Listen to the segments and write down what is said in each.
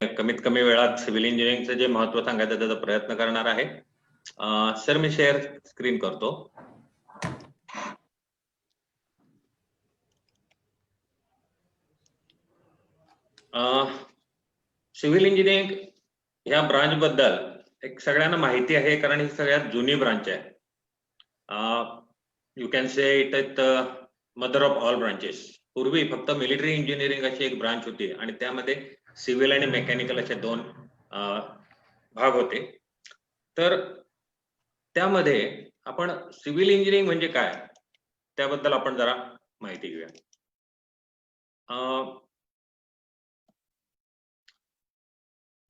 कमीत कमी वेळात सिव्हिल इंजिनिअरिंगचं जे महत्व सांगायचं त्याचा प्रयत्न करणार आहे. सर मी शेअर स्क्रीन करतो. सिव्हिल इंजिनिअरिंग ह्या ब्रांच बद्दल एक सगळ्यांना माहिती आहे, कारण ही सगळ्यात जुनी ब्रांच आहे. You can say it is mother of all branches. पूर्वी फक्त मिलिटरी इंजिनिअरिंग अशी एक ब्रांच होती आणि त्यामध्ये सिव्हिल आणि मेकॅनिकल असे दोन भाग होते. तर त्यामध्ये आपण सिव्हिल इंजिनिअरिंग म्हणजे काय त्याबद्दल आपण जरा माहिती घेऊया.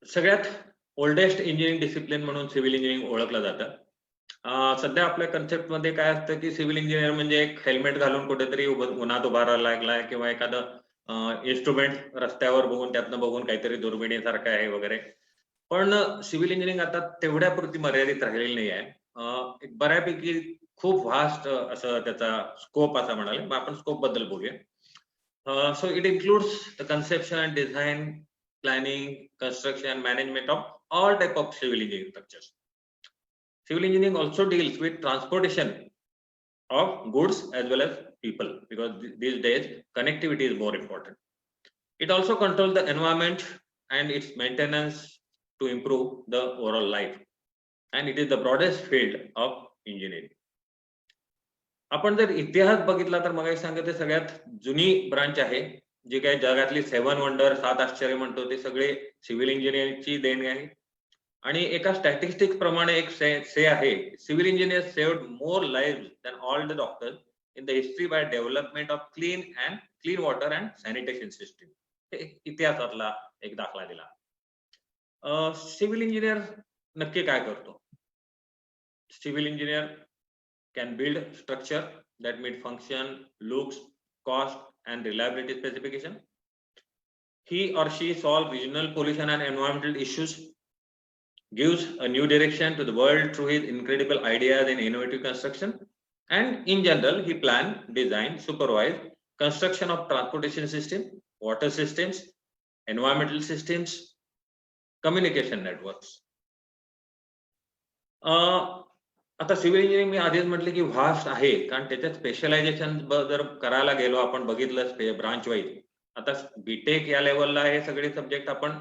सगळ्यात ओल्डेस्ट इंजिनिअरिंग डिसिप्लिन म्हणून सिव्हिल इंजिनिअरिंग ओळखलं जातं. सध्या आपल्या कन्सेप्ट मध्ये काय असतं की सिव्हिल इंजिनिअर म्हणजे एक हेल्मेट घालून कुठेतरी उन्हात उभा राहायला लागलाय किंवा एखादं इन्स्ट्रुमेंट रस्त्यावर बघून त्यातनं बघून काहीतरी दुर्बिणीसारखं आहे वगैरे. पण सिव्हिल इंजिनिअरिंग आता तेवढ्यापुरती मर्यादित राहिलेली नाही आहे. एक बऱ्यापैकी खूप व्हास्ट असं त्याचा स्कोप असं म्हणाले. आपण स्कोप बद्दल बोलूया. So it includes the conception and design, planning, construction, management of all type of civil engineering structures. Civil engineering also deals with transportation of goods as well as people, because these days connectivity is more important. It also controls the environment and its maintenance to improve the overall life, and it is the broadest field of engineering. आपण जर इतिहास बघितला तर मग सांगते सगळ्यात जुनी branch आहे, जी काही जगातली 7 वंडर 7 आश्चर्य म्हणतो ते सगळे सिव्हिल इंजिनिअरिंगची देणगी आहे. आणि एका स्टॅटिस्टिक्स प्रमाणे एक से आहे, civil engineer saved more live than all the doctors in the history by development of clean water and sanitation system. इतिहासातला एक दाखला दिला. सिव्हिल इंजिनियर नक्की काय करतो? Civil engineer can build structure that meet function, looks, cost and reliability specification. He or she solve regional pollution and environmental issues, gives a new direction to the world through his incredible ideas in innovative construction, and in general he plan, design, supervise construction of transportation system, water systems, environmental systems, communication networks. आता civil engineering मी आधीच म्हटले की vast आहे, कारण त्याच्यात specialisation जर करायला गेलो आपण बघितलं ब्रांच वाईज. आता बीटेक या लेवलला हे सगळे सब्जेक्ट आपण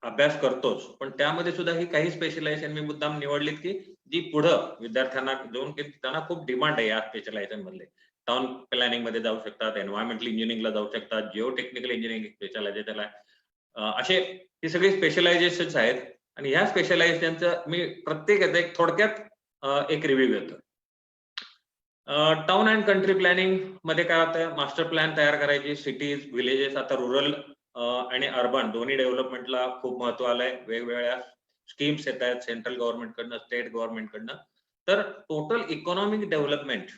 अभ्यास करतोच, पण त्यामध्ये सुद्धा ही काही स्पेशलायझेशन मी मुद्दाम निवडलीत की जी पुढं विद्यार्थ्यांना जाऊन की त्यांना खूप डिमांड आहे या स्पेशलायझेशन मधले. टाउन प्लॅनिंग मध्ये जाऊ शकतात, एन्व्हायरमेंटल इंजिनिअरिंगला जाऊ शकतात, जिओ टेक्निकल इंजिनिअरिंग स्पेशलायझेशन आहे. असे ही सगळी स्पेशलायझेशन आहेत. आणि ह्या स्पेशलायझेशनचं मी प्रत्येक एक थोडक्यात एक रिव्ह्यू देतो. टाउन अँड कंट्री प्लॅनिंग मध्ये काय होतं, मास्टर प्लॅन तयार करायची, सिटीज, विलेजेस. आता रुरल आणि अर्बन दोन्ही डेव्हलपमेंटला खूप महत्व आलंय. वेगवेगळ्या स्कीम्स येत आहेत सेंट्रल गव्हर्नमेंटकडनं, स्टेट गव्हर्नमेंटकडनं. तर टोटल इकॉनॉमिक डेव्हलपमेंट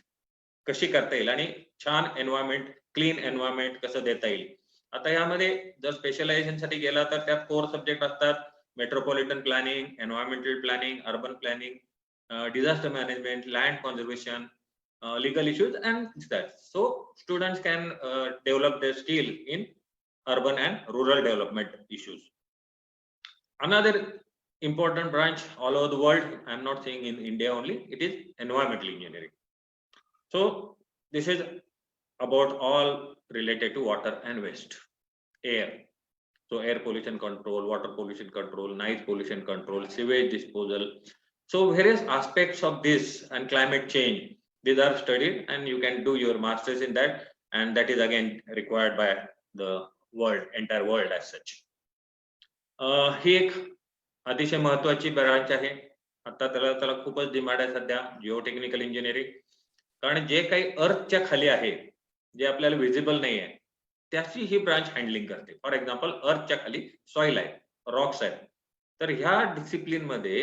कशी करता येईल आणि छान एन्व्हायरमेंट, क्लीन एन्व्हायरमेंट कसं देता येईल. आता यामध्ये जर स्पेशलायझेशन साठी गेला तर त्यात कोर सब्जेक्ट असतात metropolitan planning, environmental planning, urban planning, disaster management, land conservation, legal issues, and that. So students can develop their skill in urban and rural development issues. Another important branch all over the world, I am not saying in India only, it is environmental engineering. So this is about all related to water and waste, air. So air pollution control, water pollution control, noise pollution control, sewage disposal. So various aspects of this and climate change, these are studied, and you can do your masters in that, and that is again required by the world, entire world as such. ही एक अतिशय महत्वाची branch आहे. आता त्याला खूपच demand आहे सध्या, Jio technical engineering. कारण जे काही अर्थच्या खाली आहे, जे आपल्याला विजिबल नाही आहे, त्याची ही ब्रांच हँडलिंग करते. फॉर एक्झाम्पल अर्थच्या खाली सॉइल आहे, रॉक्स आहेत. तर ह्या डिसिप्लिन मध्ये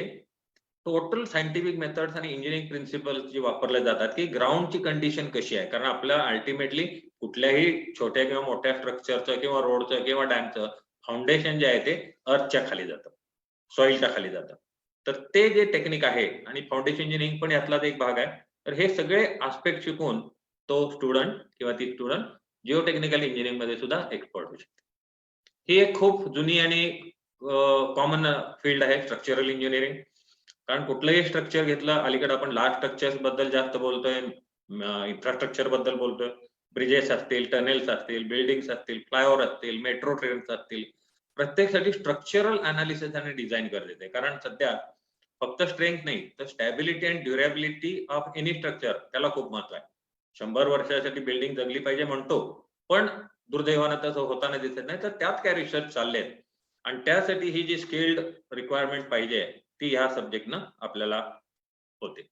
टोटल सायंटिफिक मेथड्स आणि इंजिनिअरिंग प्रिन्सिपल्स जे वापरले जातात की ग्राउंडची कंडिशन कशी आहे. कारण आपल्याला अल्टिमेटली कुठल्याही छोट्या किंवा मोठ्या स्ट्रक्चरचं किंवा रोडचं किंवा डॅमचं फाउंडेशन जे आहे ते अर्थच्या खाली जातं, सॉइलच्या खाली जातं. तर ते जे टेक्निक आहे आणि फाउंडेशन इंजिनिअरिंग पण यातलाच एक भाग आहे. तर हे सगळे आस्पेक्ट शिकून तो स्टुडंट किंवा ती स्टुडंट जिओ टेक्निकल इंजिनिअरिंग मध्ये सुद्धा एक्सपर्ट होऊ शकते. ही एक खूप जुनी आणि कॉमन फील्ड आहे स्ट्रक्चरल इंजिनिअरिंग. कारण कुठलंही स्ट्रक्चर घेतलं, अलीकडे आपण लार्ज स्ट्रक्चर्स बद्दल जास्त बोलतोय, इन्फ्रास्ट्रक्चर बद्दल बोलतोय, ब्रिजेस असतील, टनेल्स असतील, बिल्डिंग्स असतील, फ्लायओव्हर असतील, मेट्रो ट्रेन्स असतील, प्रत्येकासाठी स्ट्रक्चरल अनालिसिस आणि डिझाईन गरजेचं आहे. कारण सध्या फक्त स्ट्रेंथ नाही, तर stability and durability of any structure त्याला खूप महत्व आहे. 100 वर्षासाठी बिल्डिंग जगली पाहिजे म्हणतो, पण दुर्दैवानं तसं होताना दिसत नाही. तर त्यात काय रिसर्च चालले आहेत आणि त्यासाठी ही जी स्किल्ड रिक्वायरमेंट पाहिजे ती ह्या सब्जेक्टनं आपल्याला होते.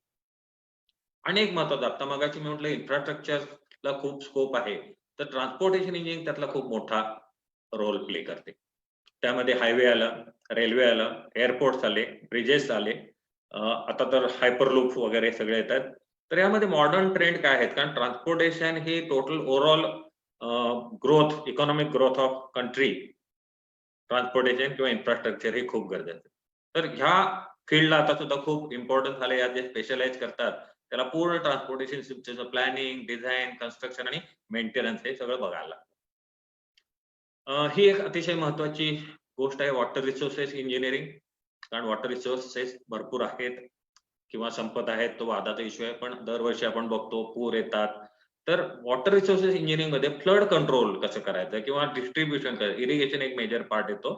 आणि एक महत्वाचं, आता मगाशी मी म्हटलं इन्फ्रास्ट्रक्चरला खूप स्कोप आहे, तर ट्रान्सपोर्टेशन इंजिनिअरिंग त्यातला खूप मोठा रोल प्ले करते. त्यामध्ये हायवे आलं, रेल्वे आलं, एअरपोर्ट्स आले, ब्रिजेस आले, आता तर हायपरलूप वगैरे सगळे येतात. तर यामध्ये मॉडर्न ट्रेंड काय आहेत? कारण transportation he total overall growth, economic growth of country, transportation किंवा इन्फ्रास्ट्रक्चर हे खूप गरजेचं आहे. तर ह्या फील्डला आता सुद्धा खूप इम्पॉर्टन्स झाले. यात जे स्पेशलाइज करतात त्याला पूर्ण ट्रान्सपोर्टेशन सिस्टमचं प्लॅनिंग, डिझाईन, कन्स्ट्रक्शन आणि मेंटेनन्स हे सगळं बघायला लागतं. ही एक अतिशय महत्वाची गोष्ट आहे वॉटर रिसोर्सेस इंजिनिअरिंग. कारण वॉटर रिसोर्सेस भरपूर आहेत किंवा संपत आहेत, तो वादाचा इश्यू आहे. पण दरवर्षी आपण बघतो पूर येतात. तर वॉटर रिसोर्सेस इंजिनिअरिंग मध्ये फ्लड कंट्रोल कसं करायचं किंवा डिस्ट्रीब्युशन करायचं, इरिगेशन एक मेजर पार्ट येतो.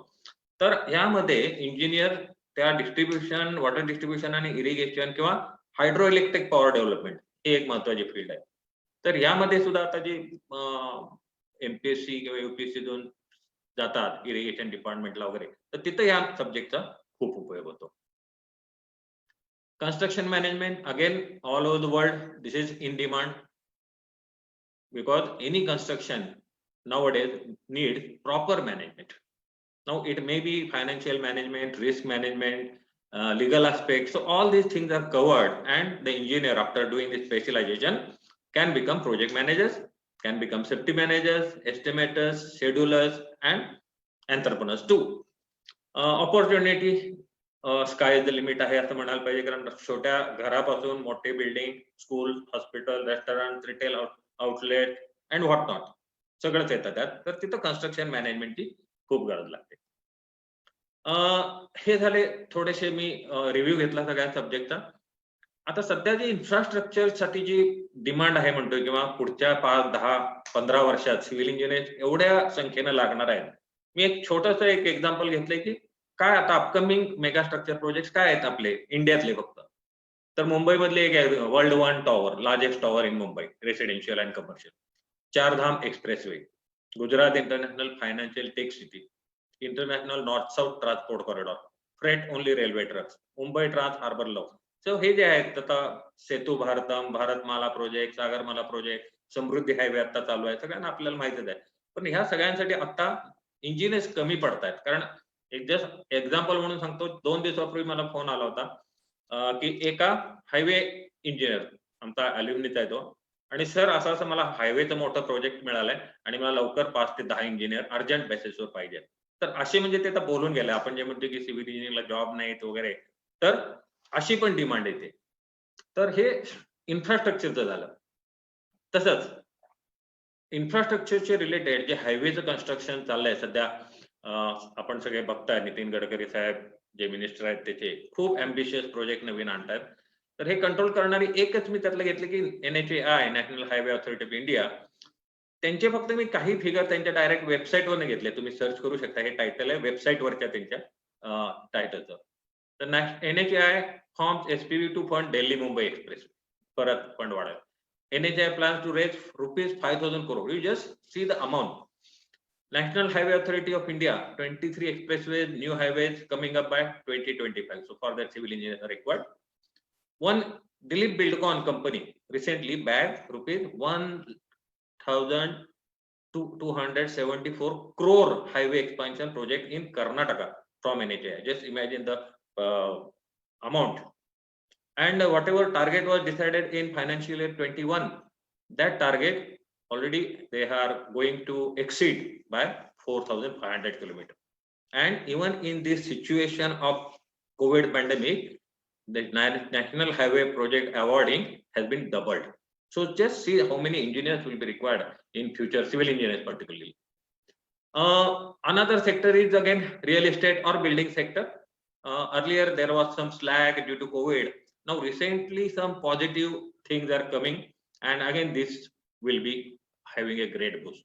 तर यामध्ये इंजिनियर त्या डिस्ट्रीब्युशन, वॉटर डिस्ट्रीब्युशन आणि इरिगेशन किंवा हायड्रो इलेक्ट्रिक पॉवर डेव्हलपमेंट ही एक महत्वाची फील्ड आहे. तर यामध्ये सुद्धा आता जी एमपीएससी किंवा युपीएससी दोन जातात इरिगेशन डिपार्टमेंटला वगैरे, तर तिथं या सब्जेक्टचा खूप उपयोग होतो. Construction management, again, all over the world, this is in demand because any construction nowadays needs proper management. Now, it may be financial management, risk management, legal aspects. So, all these things are covered, and the engineer, after doing this specialization, can become project managers, can become safety managers, estimators, schedulers, and entrepreneurs too. Opportunity sky is the limit आहे असं म्हणायला पाहिजे. कारण छोट्या घरापासून मोठे building, school, hospital, restaurant, retail outlet and what not सगळंच येतं त्यात. तर तिथं कन्स्ट्रक्शन मॅनेजमेंटची खूप गरज लागते. हे झाले थोडेसे मी रिव्ह्यू घेतला सगळ्या सब्जेक्टचा. आता सध्या जी इन्फ्रास्ट्रक्चरसाठी जी डिमांड आहे म्हणतोय किंवा पुढच्या 5, 10, 15 वर्षात सिव्हिल इंजिनियर एवढ्या संख्येनं लागणार आहेत. मी एक छोटंसं एक एक्झाम्पल घेतलंय की काय आता अपकमिंग मेगा स्ट्रक्चर प्रोजेक्ट काय आहेत आपले इंडियातले फक्त. तर मुंबईमधले एक आहे world one tower, largest tower in Mumbai, residential and commercial. Chardham expressway, Gujarat international financial tech city, international north south transport corridor, freight only railway tracks, Mumbai trans harbour law. So हे जे आहेत आता Setu Bharatam, Bharatmala project, Sagarmala project, Samruddhi highway आता चालू आहे, सगळ्यांना आपल्याला माहितीच आहे. पण ह्या सगळ्यांसाठी आता इंजिनियर्स कमी पडतायत. कारण एक जस्ट एक्झाम्पल म्हणून सांगतो, 2 दिवसापूर्वी मला फोन आला होता की एका हायवे इंजिनियर, आमचा अल्युमिनीचा आहे तो, आणि सर असं असं मला हायवेचं मोठं प्रोजेक्ट मिळालंय आणि मला लवकर 5 ते 10 इंजिनियर अर्जंट बेसिसवर पाहिजे. तर असे म्हणजे ते आता बोलून गेले. आपण जे म्हणतो की सिव्हिल इंजिनिअरिंगला जॉब नाहीत वगैरे, तर अशी पण डिमांड येते. तर हे इन्फ्रास्ट्रक्चरचं झालं. तसंच इन्फ्रास्ट्रक्चरचे रिलेटेड जे हायवेचं कन्स्ट्रक्शन चाललंय सध्या, आपण सगळे बघताय, नितीन गडकरी साहेब जे मिनिस्टर आहेत त्याचे खूप अँबिशियस प्रोजेक्ट नवीन आणतात. तर हे कंट्रोल करणारी एकच मी त्यातलं घेतलं की NHAI, national highway authority of India. त्यांचे फक्त मी काही फिगर त्यांच्या डायरेक्ट वेबसाईटवरनं घेतले. तुम्ही सर्च करू शकता. हे टायटल आहे वेबसाईटवरच्या त्यांच्या टायटलचं. तर NHAI forms SPV to fund Delhi Mumbai express. परत फंड वाढायला. NHAI plans to raise rupees 5,000 crore. You just see the amount. National Highway Authority of India, 23 expressways, new highways coming up by 2025. So for that, civil engineers are required. One Dilip Buildcon company recently bagged rupees 1,274 crore highway expansion project in Karnataka from NHAI. Just imagine the amount. And whatever target was decided in financial year 21, that target already they are going to exceed by 4,500 kilometers. And even in this situation of COVID pandemic, the National Highway Project awarding has been doubled. So just see how many engineers will be required in future, civil engineers particularly. Another sector is again real estate or building sector. Earlier there was some slack due to COVID. Now recently some positive things are coming, and again this will be having a great boost.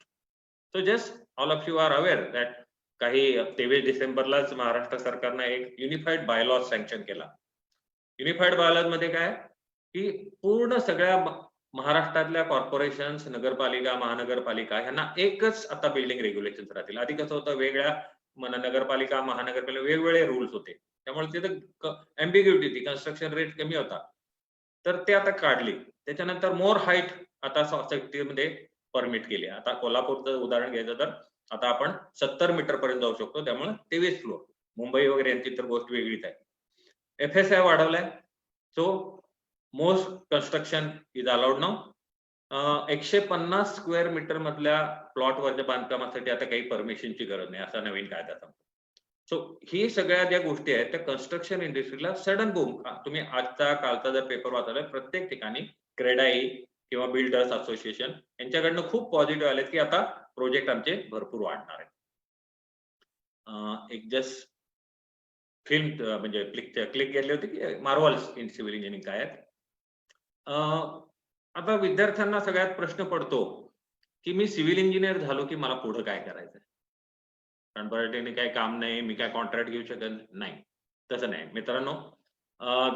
So just all of you are aware that काही 23 डिसेंबरलाच महाराष्ट्र सरकारने एक unified bylaw sanction केला. Unified bylaws मध्ये काय की पूर्ण सगळ्या महाराष्ट्रातल्या कॉर्पोरेशन्स, नगरपालिका, महानगरपालिका ह्यांना एकच आता बिल्डिंग रेग्युलेशन्स राहतील. आधी कसं होतं, वेगळ्या नगरपालिका, महानगरपालिका वेगवेगळे रूल्स होते, त्यामुळे तिथे एम्बिग्युटी होती, कन्स्ट्रक्शन रेट कमी होता. तर ते आता काढली. त्याच्यानंतर मोर हाईट आता सोसायटीमध्ये परमिट केली. आता कोल्हापूरचं उदाहरण घ्यायचं तर आता आपण 70 मीटर पर्यंत जाऊ शकतो, त्यामुळे 23 फ्लोर. मुंबई वगैरे यांची तर गोष्ट वेगळीच आहे. FSI वाढवलाय. So most construction is allowed now. 150 square metre मधल्या प्लॉटवरच्या बांधकामासाठी आता काही परमिशनची गरज नाही, असा नवीन कायदा सांगतो. सो ही सगळ्या ज्या गोष्टी आहेत त्या कन्स्ट्रक्शन इंडस्ट्रीला सडन बूम. तुम्ही आजचा कालचा जर पेपर वाचला, प्रत्येक ठिकाणी क्रेडाई किंवा बिल्डर्स असोसिएशन यांच्याकडनं खूप पॉझिटिव्ह आलेत की आता प्रोजेक्ट आमचे भरपूर वाढणार आहेत. एक जस्ट फिल्म म्हणजे क्लिक केली होती की मार्वल्स इन सिव्हिल इंजिनिअरिंग काय आहेत. आता विद्यार्थ्यांना सगळ्यात प्रश्न पडतो की मी सिव्हिल इंजिनियर झालो की मला पुढे काय करायचंय, कारण बऱ्याच काही काम नाही, मी काय कॉन्ट्रॅक्ट घेऊ शकत नाही. तसं नाही मित्रांनो.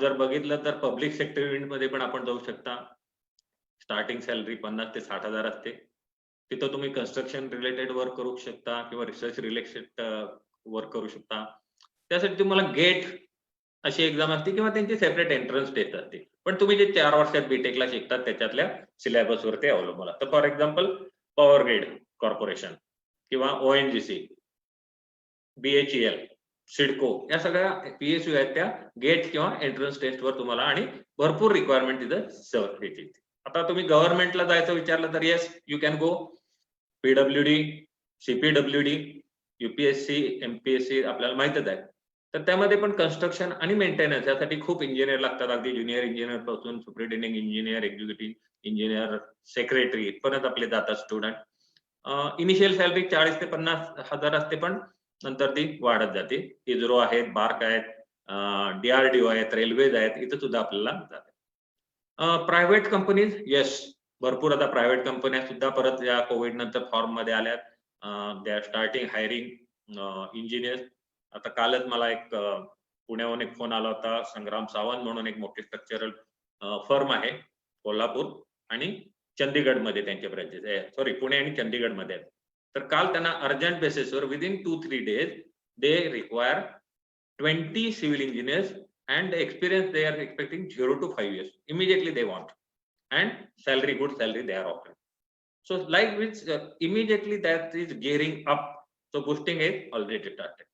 जर बघितलं तर पब्लिक सेक्टर युनिटमध्ये पण आपण जाऊ शकता. स्टार्टिंग सॅलरी 50 ते 60,000 असते. तिथं तुम्ही कन्स्ट्रक्शन रिलेटेड वर्क करू शकता किंवा रिसर्च रिलेटेड वर्क करू शकता. त्यासाठी तुम्हाला गेट अशी एक्झाम असते किंवा त्यांची सेपरेट एंट्रन्स टेस्ट असते. पण तुम्ही जे 4 वर्षात बीटेकला शिकतात त्याच्यातल्या सिलेबसवरती अवलंबून असतं. For example power grid corporation किंवा ONGC, BHEL, सिडको या सगळ्या PSU आहेत, त्या गेट किंवा एंट्रन्स टेस्टवर तुम्हाला आणि भरपूर रिक्वायरमेंट तिथं सर्व येते. आता तुम्ही गव्हर्नमेंटला जायचं विचारलं तर yes you can go. PWD, CPWD, UPSC, MPSC आपल्याला माहितच आहे. तर त्यामध्ये पण कन्स्ट्रक्शन आणि मेंटेनन्स यासाठी खूप इंजिनियर लागतात. अगदी ज्युनियर इंजिनियर पासून superintending engineer, executive engineer, secretary इथपर्यंत आपले जातात स्टुडंट. इनिशियल सॅलरी 40 ते 50,000 असते, पण नंतर ती वाढत जाते. इस्रो आहेत, बार्क आहेत, DRDO आहेत, रेल्वेज आहेत, इथं सुद्धा आपल्याला जाते. प्रायव्हेट कंपनीज येस, भरपूर आता प्रायव्हेट कंपन्या सुद्धा परत या कोविड नंतर फॉर्म मध्ये आल्यात. They are starting hiring engineers. आता कालच मला एक पुण्याहून एक फोन आला होता. संग्राम सावंत म्हणून एक मोठी स्ट्रक्चरल फर्म आहे कोल्हापूर आणि चंदीगडमध्ये त्यांचे ब्रँचेस आहे. सॉरी, पुणे आणि चंदीगडमध्ये आहेत. तर काल त्यांना अर्जंट बेसिसवर within 2-3 days they require 20 civil engineers and the experience they are expecting 0 to 5 years. Immediately they want, and salary, good salary they are offering. So like which immediately that is gearing up. So boosting is already started.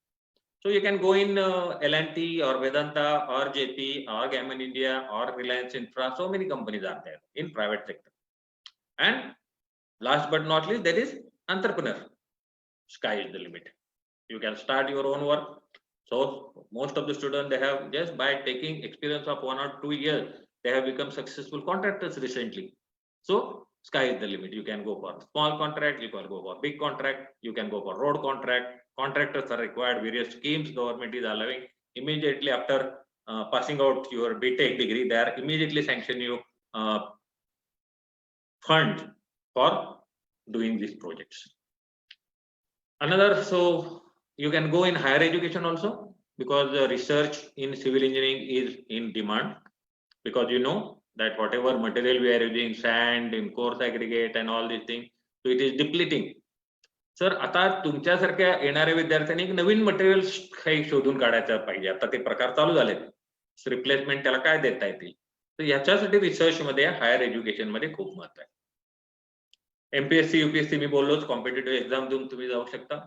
So you can go in L&T or Vedanta or JP or Gammon India or Reliance Infra. So many companies are there in private sector. And last but not least, there is entrepreneur. Sky is the limit. You can start your own work. So most of the students, they have just by taking experience of 1 or 2 years, they have become successful contractors recently. So sky is the limit. You can go for small contract, you can go for big contract, you can go for road contract. Contractors are required, various schemes government is allowing. Immediately after passing out your BTech degree, they are immediately sanction you fund for doing these projects. Another, so you can go in higher education also, because research in civil engineering is in demand, because you know that whatever material we are using, sand, in coarse aggregate and all these things, so it is depleting. Sir आता तुमच्यासारख्या येणाऱ्या विद्यार्थ्यांनी एक नवीन material काही शोधून काढायचं पाहिजे. आता ते प्रकार चालू झालेत. रिप्लेसमेंट त्याला काय देता येतील, तर याच्यासाठी रिसर्च मध्ये हायर एज्युकेशन मध्ये खूप महत्व आहे. MPSC, UPSC मी बोललोच, कॉम्पिटेटिव्ह एक्झाम देऊन तुम्ही जाऊ शकता.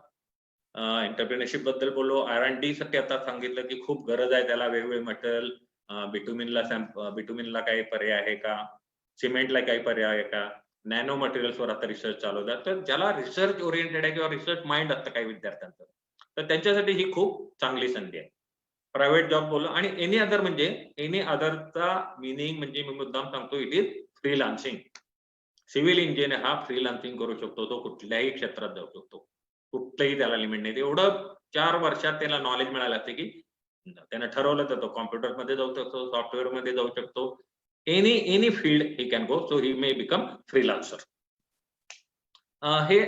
एंटरप्रेन्योरशिप बद्दल बोललो. R&D साठी आता सांगितलं की खूप गरज आहे त्याला. वेगवेगळे मटेरियल, बिटुमिनला काही पर्याय आहे का, सिमेंटला काही पर्याय आहे का, नॅनो मटेरियल्सवर आता रिसर्च चालू आहे. तर ज्याला रिसर्च ओरिएंटेड आहे किंवा रिसर्च माइंड असतं काही विद्यार्थ्यांचं, तर त्यांच्यासाठी ही खूप चांगली संधी आहे. प्रायव्हेट जॉब बोललो. आणि एनी अदर म्हणजे एनी अदरचा मिनिंग म्हणजे मी मुद्दाम सांगतो, it is freelancing. Civil engineer हा फ्रीलान्सिंग करू शकतो, तो कुठल्याही क्षेत्रात जाऊ शकतो. कुठलंही त्याला लिमिट नाही. एवढं 4 वर्षात त्याला नॉलेज मिळालं असते की त्यानं ठरवलं तर तो कॉम्प्युटरमध्ये जाऊ शकतो, सॉफ्टवेअरमध्ये जाऊ शकतो. Any field he can go, so he may become freelancer. हे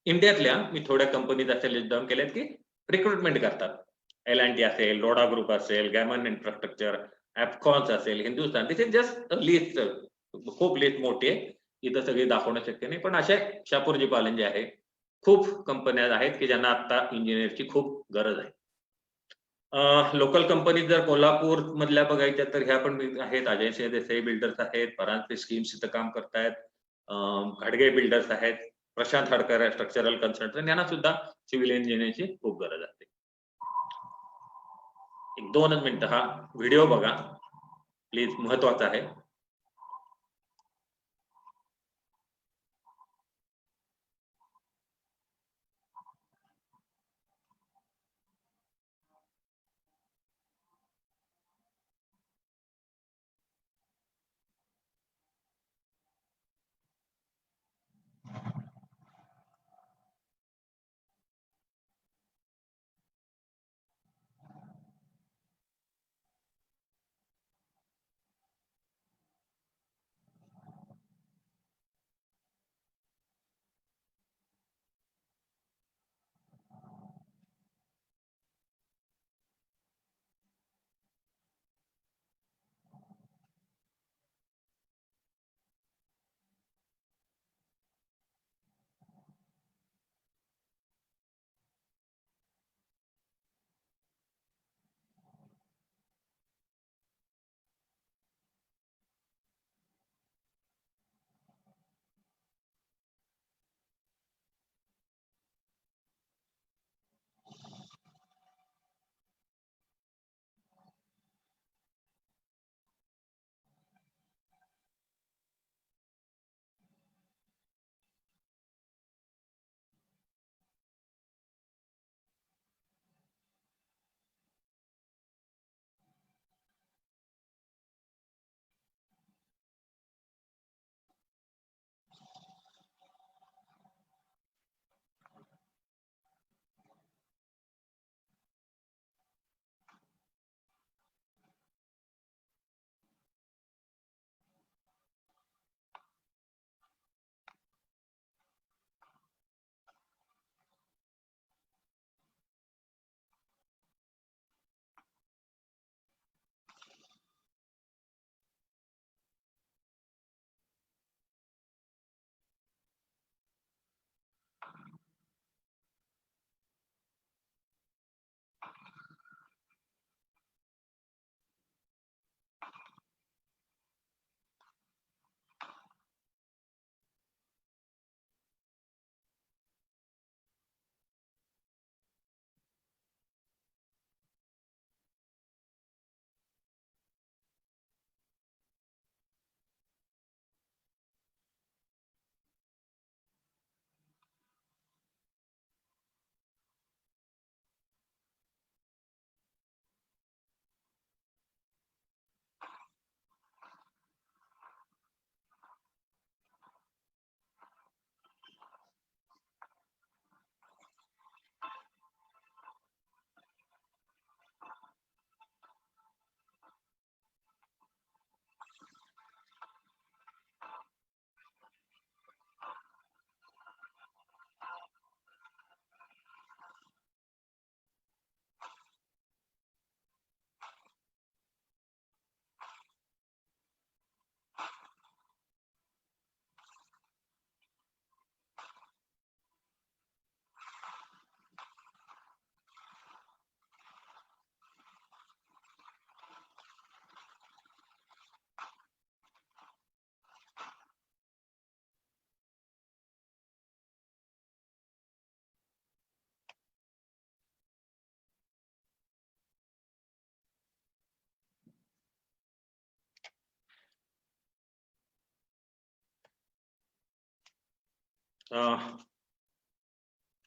इंडियातल्या मी थोड्या कंपनीज अशा लिस्ट डाऊन केल्यात की रिक्रुटमेंट करतात. L&T असेल, लोडा ग्रुप असेल, गॅमन इन्फ्रास्ट्रक्चर, ॲपकॉन्स असेल, हिंदुस्तान. दिस इज जस्ट लिस्ट. खूप लिस्ट मोठी आहे. इथं सगळी दाखवणं शक्य नाही. पण अशा शापूरजी पालन जे आहे, खूप कंपन्या आहेत की ज्यांना आता इंजिनिअरची खूप गरज आहे. लोकल कंपनी जर कोल्हापूर मधल्या बघायच्या तर ह्या पण आहेत. अजय देसाई बिल्डर्स आहेत, परांजपे स्कीम्स इथं काम करतायत, घाडगे बिल्डर्स आहेत, प्रशांत हडकर स्ट्रक्चरल कन्सल्टंट, यांना सुद्धा सिव्हिल इंजिनिअरची खूप गरज असते. एक 2च मिनिटं हा व्हिडिओ बघा प्लीज, महत्वाचा आहे.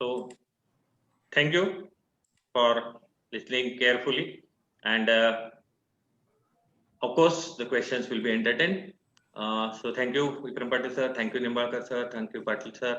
So thank you for listening carefully, and of course the questions will be entertained. So thank you Vikram Patil sir, thank you Nimbalkar sir, thank you Patil sir.